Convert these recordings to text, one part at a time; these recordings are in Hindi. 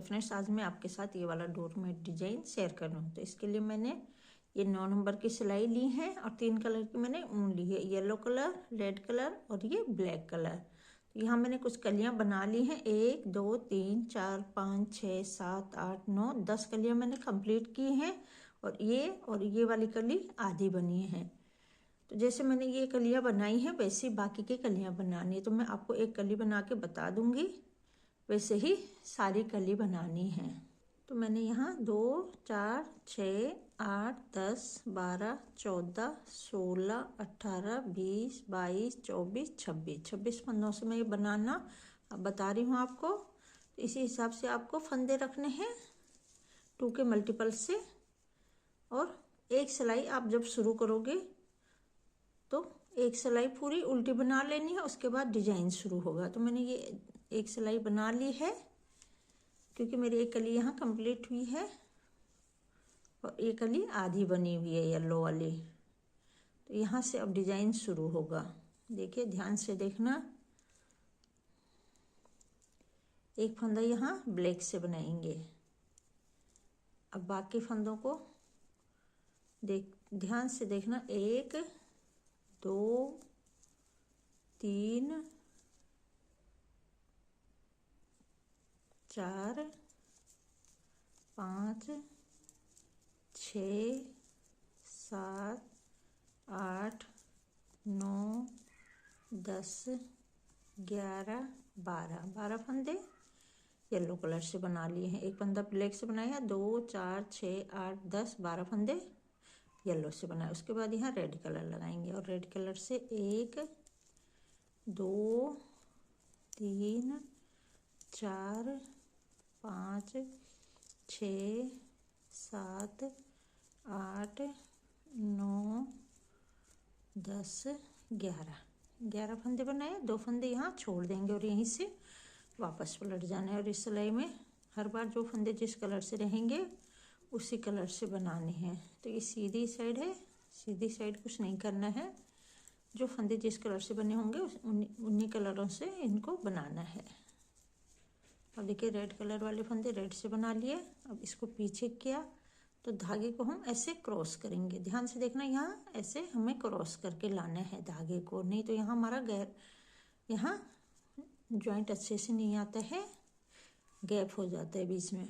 फ्रेंड्स, आज मैं आपके साथ ये वाला डोरमेट डिजाइन शेयर कर रहा हूँ। तो इसके लिए मैंने ये 9 नंबर की सिलाई ली है और 3 कलर की मैंने ऊन ली है, येलो कलर, रेड कलर और ये ब्लैक कलर। तो यहाँ मैंने कुछ कलियाँ बना ली हैं, 1 2 3 4 5 6 7 8 9 10 कलियाँ मैंने कंप्लीट की हैं और ये वाली कली आधी बनी है। तो जैसे मैंने ये कलियाँ बनाई हैं वैसे बाकी की कलियाँ बनानी है। तो मैं आपको एक कली बना के बता दूंगी, वैसे ही सारी कली बनानी है। तो मैंने यहाँ 2 4 6 8 10 12 14 16 18 20 22 24 26 फंदों से मैं ये बनाना अब बता रही हूँ आपको। तो इसी हिसाब से आपको फंदे रखने हैं 2 के मल्टीपल से। और एक सिलाई आप जब शुरू करोगे तो एक सिलाई पूरी उल्टी बना लेनी है, उसके बाद डिजाइन शुरू होगा। तो मैंने ये एक सिलाई बना ली है क्योंकि मेरी एक कली यहाँ कंप्लीट हुई है और एक कली आधी बनी हुई है येलो वाली। तो यहाँ से अब डिजाइन शुरू होगा। देखिए ध्यान से देखना। एक फंदा यहाँ ब्लैक से बनाएंगे। अब बाकी फंदों को ध्यान से देखना। 1 2 3 4 5 6 7 8 9 10 11 12 फंदे येलो कलर से बना लिए हैं। एक फंदा ब्लैक से बनाया है। 2 4 6 8 10 12 फंदे येलो से बनाए। उसके बाद यहाँ रेड कलर लगाएंगे और रेड कलर से 1 2 3 4 5 6 7 8 9 10 11 फंदे बनाए। 2 फंदे यहाँ छोड़ देंगे और यहीं से वापस पलट जाना है। और इस सिलाई में हर बार जो फंदे जिस कलर से रहेंगे उसी कलर से बनाने हैं। तो ये सीधी साइड है, सीधी साइड कुछ नहीं करना है। जो फंदे जिस कलर से बने होंगे उन्हीं कलरों से इनको बनाना है। अब देखिए रेड कलर वाले फंदे रेड से बना लिए। अब इसको पीछे किया तो धागे को हम ऐसे क्रॉस करेंगे। ध्यान से देखना, यहाँ ऐसे हमें क्रॉस करके लाना है धागे को, नहीं तो यहाँ हमारा यहाँ जॉइंट अच्छे से नहीं आता है, गैप हो जाता है बीच में।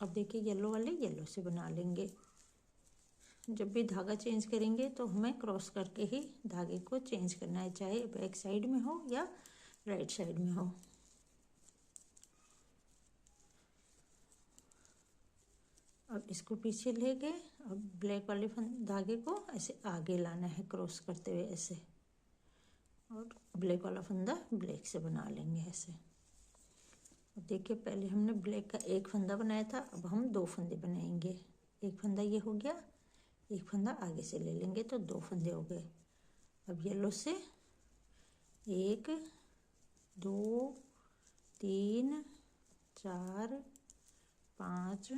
अब देखिए येलो वाले येलो से बना लेंगे। जब भी धागा चेंज करेंगे तो हमें क्रॉस करके ही धागे को चेंज करना है, चाहे बैक साइड में हो या राइट साइड में हो। अब इसको पीछे ले गए। अब ब्लैक वाले धागे को ऐसे आगे लाना है क्रॉस करते हुए ऐसे, और ब्लैक वाला फंदा ब्लैक से बना लेंगे ऐसे। अब देखिए पहले हमने ब्लैक का एक फंदा बनाया था, अब हम 2 फंदे बनाएंगे। एक फंदा ये हो गया, एक फंदा आगे से ले लेंगे तो 2 फंदे हो गए। अब येलो से 1 2 3 4 5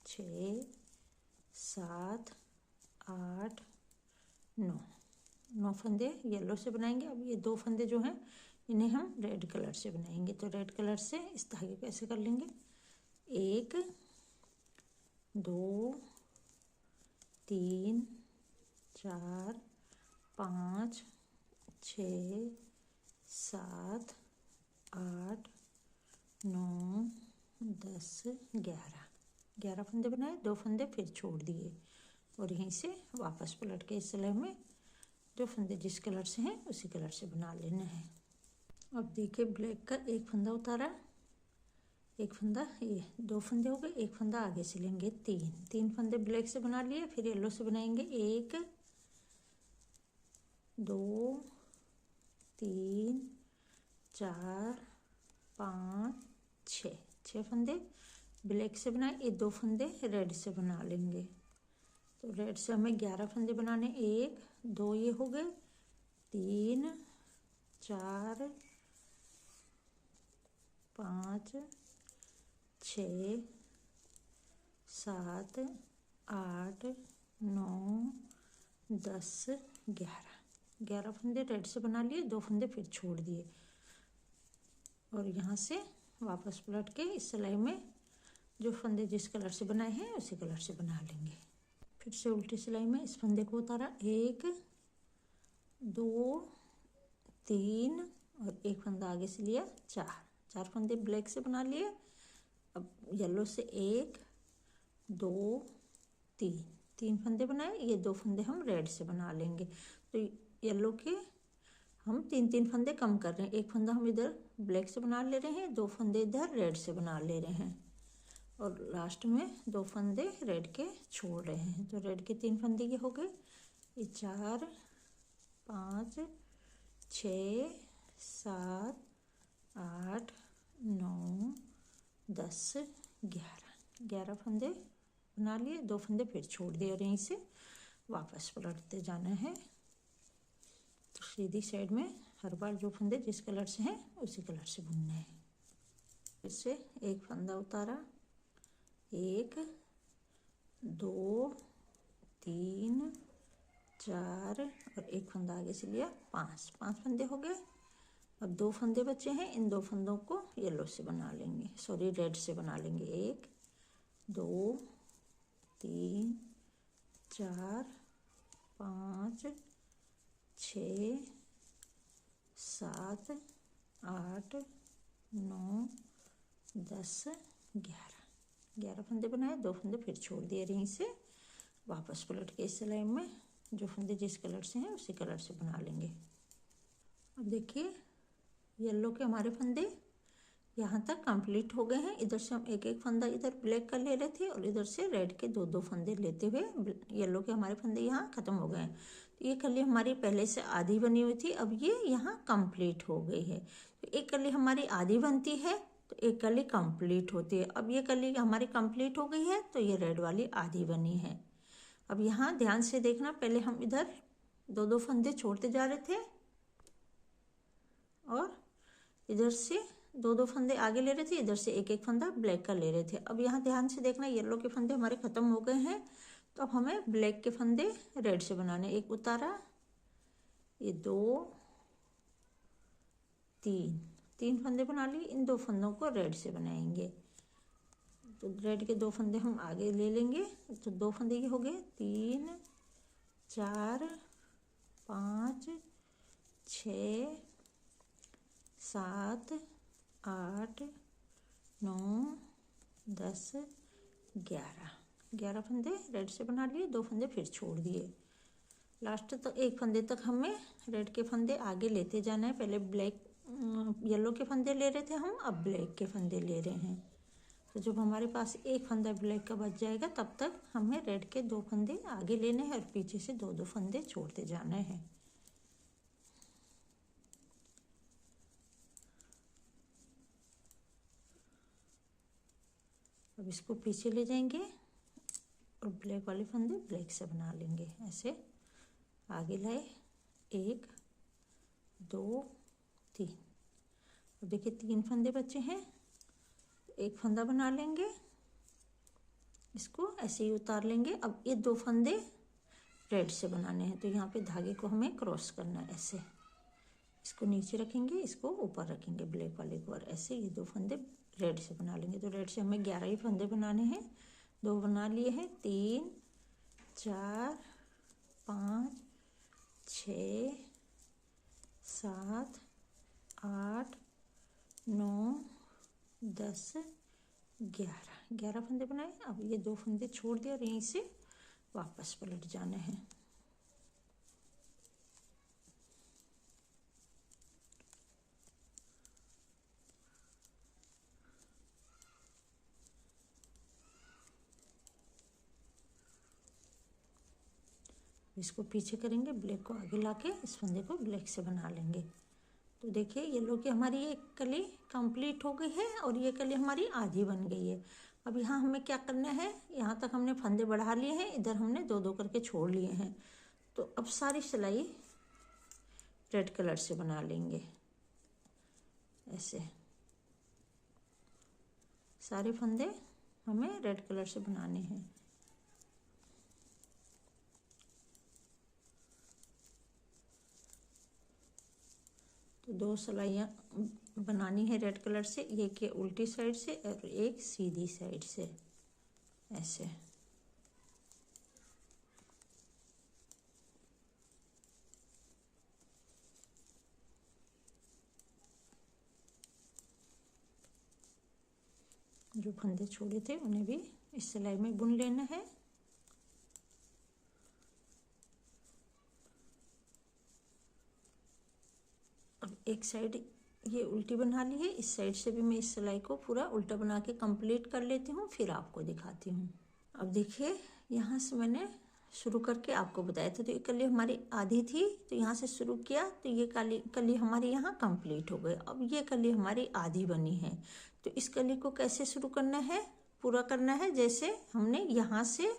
6 7 8 9 फंदे येलो से बनाएंगे। अब ये 2 फंदे जो हैं इन्हें हम रेड कलर से बनाएंगे। तो रेड कलर से इस धागे को ऐसे कर लेंगे। 1 2 3 4 5 6 7 8 9 10 11 फंदे बनाए। 2 फंदे फिर छोड़ दिए और यहीं से वापस पलट के इस सिलाई में जो फंदे जिस कलर से हैं उसी कलर से बना लेना है। अब देखिए ब्लैक का एक फंदा उतारा, एक फंदा, ये 2 फंदे हो गए। एक फंदा आगे से लेंगे, 3 फंदे ब्लैक से बना लिए। फिर येलो से बनाएंगे 1 2 3 4 5 6 फंदे ब्लैक से बनाए। ये 2 फंदे रेड से बना लेंगे। तो रेड से हमें 11 फंदे बनाने। 1 2 ये हो गए, 3 4 5 6 7 8 9 10 11 फंदे रेड से बना लिए। 2 फंदे फिर छोड़ दिए और यहाँ से वापस पलट के इस सिलाई में जो फंदे जिस कलर से बनाए हैं उसी कलर से बना लेंगे। फिर से उल्टी सिलाई में इस फंदे को उतारा, 1 2 3 और एक फंदा आगे से लिया, 4 फंदे ब्लैक से बना लिए। अब येलो से 1 2 3 फंदे बनाए, ये 2 फंदे हम रेड से बना लेंगे। तो येलो के हम 3 फंदे कम कर रहे हैं, एक फंदा हम इधर ब्लैक से बना ले रहे हैं, 2 फंदे इधर रेड से बना ले रहे हैं और लास्ट में 2 फंदे रेड के छोड़ रहे हैं। तो रेड के 3 फंदे ये हो गए, ये 4 5 6 7 8 9 10 11 फंदे बना लिए, 2 फंदे फिर छोड़ दिए और यहीं से वापस पलटते जाना है। तो सीधी साइड में हर बार जो फंदे जिस कलर से हैं उसी कलर से बुनने हैं। फिर से एक फंदा उतारा, 1 2 3 4 और एक फंदा आगे से लिया, 5 फंदे हो गए। अब 2 फंदे बचे हैं, इन 2 फंदों को येलो से बना लेंगे, सॉरी रेड से बना लेंगे। 1 2 3 4 5 6 7 8 9 10 11 फंदे बनाए, 2 फंदे फिर छोड़ दिए, यहीं से वापस पलट के इस सिलाई में जो फंदे जिस कलर से हैं उसी कलर से बना लेंगे। अब देखिए येलो के हमारे फंदे यहाँ तक कंप्लीट हो गए हैं। इधर से हम एक फंदा इधर ब्लैक का ले रहे थे और इधर से रेड के 2 फंदे लेते हुए येलो के हमारे फंदे यहाँ खत्म हो गए हैं। तो ये कली हमारी पहले से आधी बनी हुई थी, अब ये यहाँ कंप्लीट हो गई है। तो एक कली हमारी आधी बनती है तो एक कली कंप्लीट होती है। अब ये कली हमारी कंप्लीट हो गई है तो ये रेड वाली आधी बनी है। अब यहाँ ध्यान से देखना, पहले हम इधर 2 फंदे छोड़ते जा रहे थे और इधर से 2 फंदे आगे ले रहे थे, इधर से एक फंदा ब्लैक का ले रहे थे। अब यहाँ ध्यान से देखना, येलो के फंदे हमारे खत्म हो गए हैं तो अब हमें ब्लैक के फंदे रेड से बनाने। एक उतारा, ये 2 3 फंदे बना लिए, इन 2 फंदों को रेड से बनाएंगे। तो रेड के 2 फंदे हम आगे ले लेंगे, तो 2 फंदे ये हो गए, 3 4 5 6 7 8 9 10 11 फंदे रेड से बना लिए, 2 फंदे फिर छोड़ दिए। लास्ट तक एक फंदे तक हमें रेड के फंदे आगे लेते जाना है। पहले ब्लैक येलो के फंदे ले रहे थे हम, अब ब्लैक के फंदे ले रहे हैं। तो जब हमारे पास एक फंदा ब्लैक का बच जाएगा तब तक हमें रेड के 2 फंदे आगे लेने हैं और पीछे से 2 फंदे छोड़ते जाना है। अब इसको पीछे ले जाएंगे और ब्लैक वाले फंदे ब्लैक से बना लेंगे। ऐसे आगे लाए, 1 2 3। अब देखिए 3 फंदे बचे हैं, एक फंदा बना लेंगे, इसको ऐसे ही उतार लेंगे। अब ये 2 फंदे रेड से बनाने हैं तो यहाँ पे धागे को हमें क्रॉस करना है। ऐसे इसको नीचे रखेंगे, इसको ऊपर रखेंगे ब्लैक वाले को, और ऐसे ये 2 फंदे रेड से बना लेंगे। तो रेड से हमें 11 ही फंदे बनाने हैं, 2 बना लिए हैं, 3 4 5 6 7 8 9 10 11 फंदे बनाए। अब ये 2 फंदे छोड़ दिए और यहीं से वापस पलट जाना है। इसको पीछे करेंगे, ब्लैक को आगे लाके इस फंदे को ब्लैक से बना लेंगे। तो देखिए येलो की हमारी ये कली कंप्लीट हो गई है और ये कली हमारी आधी बन गई है। अब यहाँ हमें क्या करना है, यहाँ तक हमने फंदे बढ़ा लिए हैं, इधर हमने 2 करके छोड़ लिए हैं। तो अब सारी सिलाई रेड कलर से बना लेंगे। ऐसे सारे फंदे हमें रेड कलर से बनाने हैं। तो 2 सिलाइयाँ बनानी है रेड कलर से, एक ये उल्टी साइड से और एक सीधी साइड से, ऐसे। जो फंदे छोड़े थे उन्हें भी इस सिलाई में बुन लेना है। अब एक साइड ये उल्टी बना ली है, इस साइड से भी मैं इस सिलाई को पूरा उल्टा बना के कंप्लीट कर लेती हूँ, फिर आपको दिखाती हूँ। अब देखिए यहाँ से मैंने शुरू करके आपको बताया था, तो ये कली हमारी आधी थी, तो यहाँ से शुरू किया तो ये कली हमारी यहाँ कंप्लीट हो गई। अब ये कली हमारी आधी बनी है, तो इस कली को कैसे शुरू करना है, पूरा करना है, जैसे हमने यहाँ से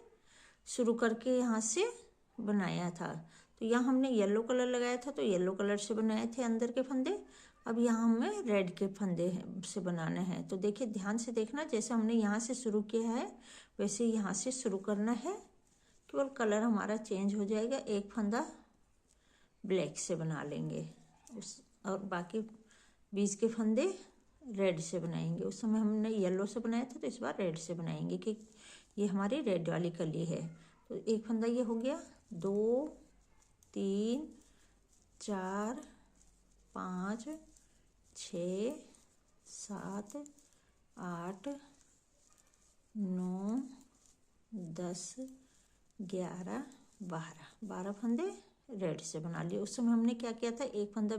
शुरू करके यहाँ से बनाया था। तो यहाँ हमने येलो कलर लगाया था, तो येलो कलर से बनाए थे अंदर के फंदे। अब यहाँ हमें रेड के फंदे से बनाना है। तो देखिए ध्यान से देखना, जैसे हमने यहाँ से शुरू किया है वैसे यहाँ से शुरू करना है, केवल कलर हमारा चेंज हो जाएगा। एक फंदा ब्लैक से बना लेंगे और बाकी 20 के फंदे रेड से बनाएंगे। उस समय हमने येलो से बनाया था, तो इस बार रेड से बनाएंगे कि ये हमारी रेड वाली कली है। तो एक फंदा ये हो गया, 2 3 4 5 6 7 8 9 10 11 12 फंदे रेड से बना लिए। उस समय हमने क्या किया था, एक फंदा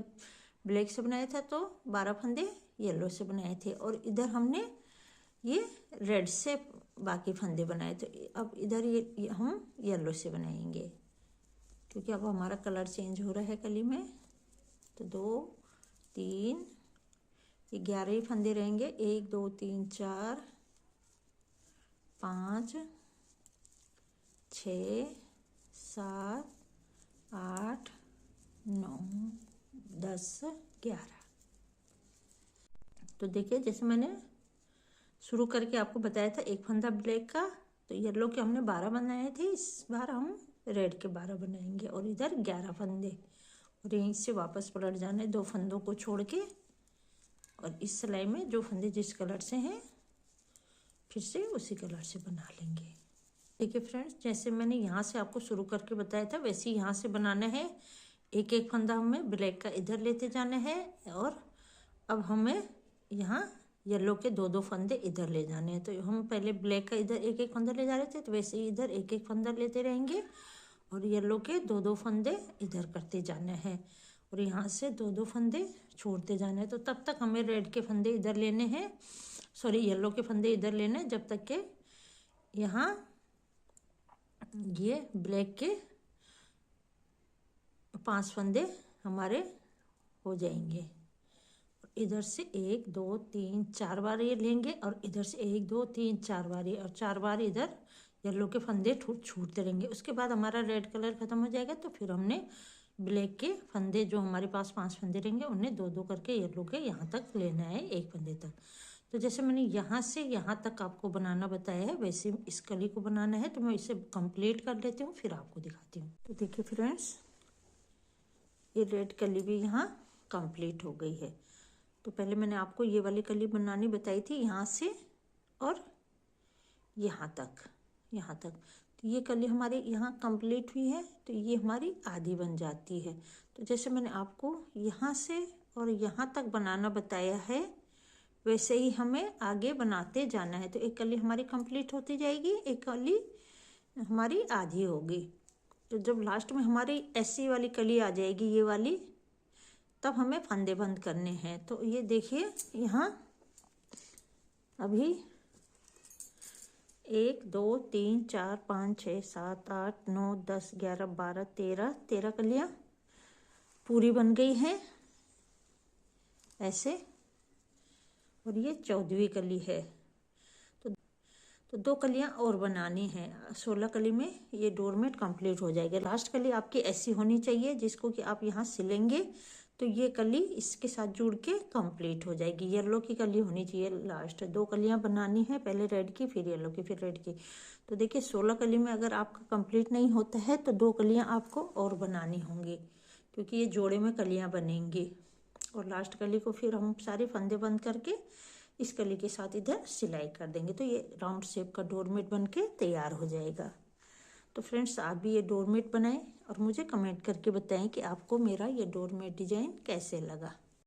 ब्लैक से बनाया था, तो 12 फंदे येलो से बनाए थे, और इधर हमने ये रेड से बाकी फंदे बनाए। तो अब इधर ये हम येलो से बनाएंगे, क्योंकि अब हमारा कलर चेंज हो रहा है कली में। तो 2 3 ये 11 ही फंदे रहेंगे, 1 2 3 4 5 6 7 8 9 10 11। तो देखिए जैसे मैंने शुरू करके आपको बताया था, एक फंदा ब्लैक का, तो येलो के हमने 12 बनाए थे, इस बार हम रेड के 12 बनाएंगे, और इधर 11 फंदे, और यहीं से वापस पलट जाना है 2 फंदों को छोड़ के, और इस सिलाई में जो फंदे जिस कलर से हैं फिर से उसी कलर से बना लेंगे। ठीक है फ्रेंड्स, जैसे मैंने यहाँ से आपको शुरू करके बताया था वैसे ही यहाँ से बनाना है। एक एक फंदा हमें ब्लैक का इधर लेते जाना है, और अब हमें यहाँ येलो के 2 2 फंदे इधर ले जाने हैं। तो हम पहले ब्लैक का इधर एक एक फंदा ले जा रहे थे, तो वैसे ही इधर एक एक फंदा लेते रहेंगे, और येलो के 2 2 फंदे इधर करते जाना है, और यहाँ से 2 2 फंदे छोड़ते जाना है। तो तब तक हमें रेड के फंदे इधर लेने हैं, सॉरी येलो के फंदे इधर लेने हैं, जब तक के यहाँ ये ब्लैक के 5 फंदे हमारे हो जाएंगे। इधर से 1 2 3 4 बार ये लेंगे, और इधर से 1 2 3 4 बार ये, और 4 बार इधर येलो के फंदे छूटते रहेंगे। उसके बाद हमारा रेड कलर खत्म हो जाएगा, तो फिर हमने ब्लैक के फंदे जो हमारे पास 5 फंदे रहेंगे उन्हें 2 2 करके येलो के यहाँ तक लेना है, एक फंदे तक। तो जैसे मैंने यहाँ से यहाँ तक आपको बनाना बताया है, वैसे इस कली को बनाना है। तो मैं इसे कंप्लीट कर लेती हूँ, फिर आपको दिखाती हूँ। तो देखिए फ्रेंड्स, ये रेड कली भी यहाँ कंप्लीट हो गई है। तो पहले मैंने आपको ये वाली कली बनानी बताई थी, यहाँ से और यहाँ तक, यहाँ तक। तो ये कली हमारी यहाँ कंप्लीट हुई है, तो ये हमारी आधी बन जाती है। तो जैसे मैंने आपको यहाँ से और यहाँ तक बनाना बताया है, वैसे ही हमें आगे बनाते जाना है। तो एक कली हमारी कंप्लीट होती जाएगी, एक कली हमारी आधी होगी। तो जब लास्ट में हमारी ऐसी वाली कली आ जाएगी, ये वाली, तब हमें फंदे बंद करने हैं। तो ये देखिए यहाँ अभी 1 2 3 4 5 6 7 8 9 10 11 12 13 कलियाँ पूरी बन गई हैं ऐसे, और ये 14वीं कली है। तो 2 कलियाँ और बनानी हैं, 16 कली में ये डोरमेट कंप्लीट हो जाएगा। लास्ट कली आपकी ऐसी होनी चाहिए, जिसको कि आप यहाँ सिलेंगे तो ये कली इसके साथ जुड़ के कंप्लीट हो जाएगी। येलो की कली होनी चाहिए लास्ट। 2 कलियाँ बनानी है, पहले रेड की, फिर येलो की, फिर रेड की। तो देखिए 16 कली में अगर आपका कंप्लीट नहीं होता है तो 2 कलियाँ आपको और बनानी होंगी, क्योंकि ये जोड़े में कलियाँ बनेंगी। और लास्ट कली को फिर हम सारे फंदे बंद करके इस कली के साथ इधर सिलाई कर देंगे, तो ये राउंड शेप का डोरमेट बन के तैयार हो जाएगा। तो फ्रेंड्स, आप भी ये डोरमेट बनाएं और मुझे कमेंट करके बताएं कि आपको मेरा ये डोरमेट डिजाइन कैसे लगा।